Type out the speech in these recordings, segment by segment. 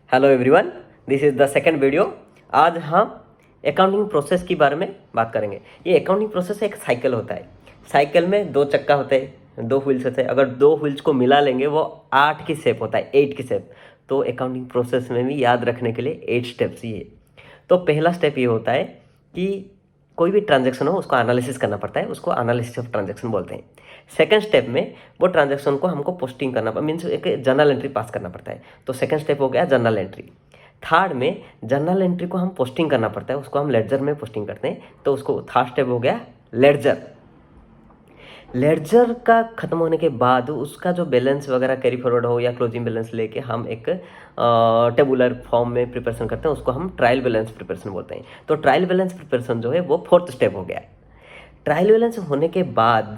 Hello everyone, this is the second video. आज हम accounting process के बारे में बात करेंगे। ये अकाउंटिंग प्रोसेस एक साइकिल होता है। साइकिल में दो चक्का होते हैं, दो व्हील्स होते हैं। अगर दो व्हील्स को मिला लेंगे वो 8 की शेप होता है, 8 की शेप। तो अकाउंटिंग प्रोसेस में भी याद रखने के लिए 8 स्टेप्स ही है। तो पहला स्टेप ये होता है कि कोई भी ट्रांजैक्शन हो उसको एनालिसिस करना पड़ता है, उसको एनालिसिस ऑफ ट्रांजैक्शन बोलते हैं। सेकंड स्टेप में वो ट्रांजैक्शन को हमको पोस्टिंग करना मीन्स एक जर्नल एंट्री पास करना पड़ता है। तो सेकंड स्टेप हो गया जर्नल एंट्री। थर्ड में जर्नल एंट्री को हम पोस्टिंग करना पड़ता है, उसको हम लेडजर में पोस्टिंग करते हैं। तो उसको थर्ड स्टेप हो गया लेडजर। लेडजर का खत्म होने के बाद उसका जो बैलेंस वगैरह कैरी फॉरवर्ड हो या क्लोजिंग बैलेंस लेके हम एक टेबुलर फॉर्म में प्रिपरेशन करते हैं, उसको हम ट्रायल बैलेंस प्रिपरेशन बोलते हैं। तो ट्रायल बैलेंस प्रिपरेशन जो है वो फोर्थ स्टेप हो गया। ट्रायल बैलेंस होने के बाद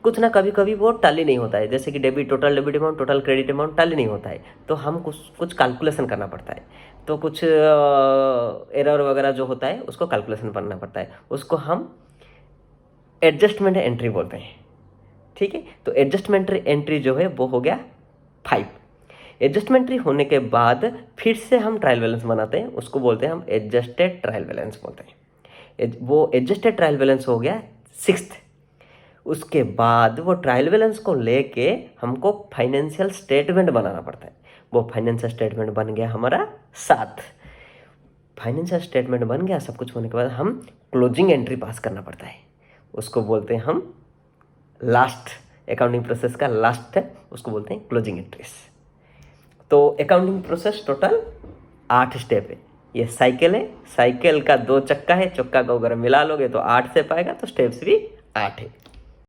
कुछ ना कभी कभी वो टैली नहीं होता है, जैसे कि total debit amount, total credit amount tally नहीं होता है। तो हम कुछ कैलकुलेशन करना पड़ता है। तो कुछ एरर वगैरह जो होता है उसको कैलकुलेशन करना पड़ता है, उसको हम एडजस्टमेंट एंट्री बोलते हैं। ठीक है, तो एडजस्टमेंट एंट्री जो है वो हो गया 5। एडजस्टमेंट होने के बाद फिर से हम ट्रायल बैलेंस बनाते हैं, उसको बोलते हैं हम एडजस्टेड ट्रायल बैलेंस बोलते हैं। वो एडजस्टेड ट्रायल बैलेंस हो गया 6th। उसके बाद वो ट्रायल बैलेंस को लेके हमको फाइनेंशियल स्टेटमेंट बनाना पड़ता है। वो फाइनेंशियल स्टेटमेंट बन गया हमारा 7। फाइनेंशियल स्टेटमेंट बन गया, सब कुछ होने के बाद हम क्लोजिंग एंट्री पास करना पड़ता है, उसको बोलते हैं हम लास्ट। अकाउंटिंग प्रोसेस का लास्ट है, उसको बोलते हैं क्लोजिंग एंट्रीज। तो अकाउंटिंग प्रोसेस टोटल 8 स्टेप है। ये साइकिल है, साइकिल का 2 चक्का है, चक्का को अगर मिला लोगे तो 8 स्टेप आएगा, तो स्टेप्स भी 8 है।